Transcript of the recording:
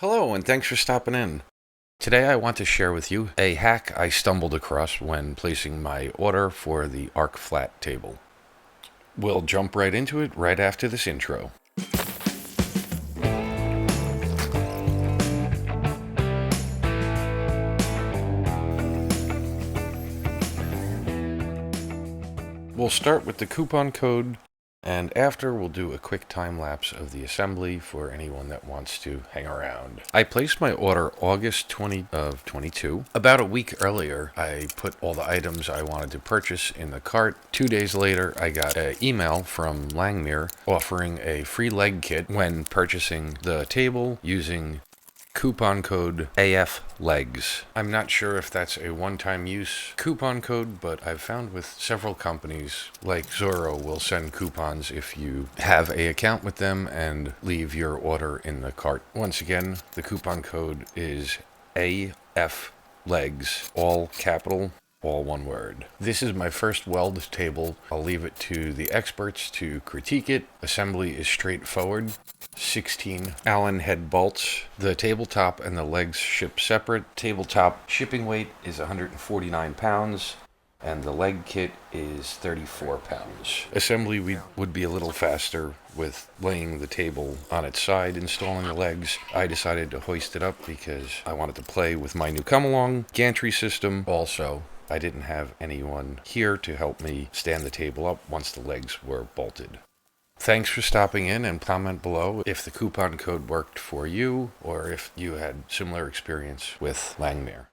Hello, and thanks for stopping in. Today I want to share with you a hack I stumbled across when placing my order for the ARCFLAT table. We'll jump right into it right after this intro. We'll start with the coupon code, and after we'll do a quick time lapse of the assembly for anyone that wants to hang around. I placed my order August 20 of 22. About a week earlier, I put all the items I wanted to purchase in the cart. 2 days later, I got an email from Langmuir offering a free leg kit when purchasing the table using coupon code AFLEGS. I'm not sure if that's a one-time use coupon code, but I've found with several companies like Zorro will send coupons if you have an account with them and leave your order in the cart. Once again, the coupon code is AFLEGS, all capital, all one word. This is my first weld table. I'll leave it to the experts to critique it. Assembly is straightforward. 16 Allen head bolts. The tabletop and the legs ship separate. Tabletop shipping weight is 149 pounds and the leg kit is 34 pounds. Assembly would be a little faster with laying the table on its side, installing the legs. I decided to hoist it up because I wanted to play with my new come-along gantry system. Also, I didn't have anyone here to help me stand the table up once the legs were bolted. Thanks for stopping in, and comment below if the coupon code worked for you or if you had similar experience with Langmuir.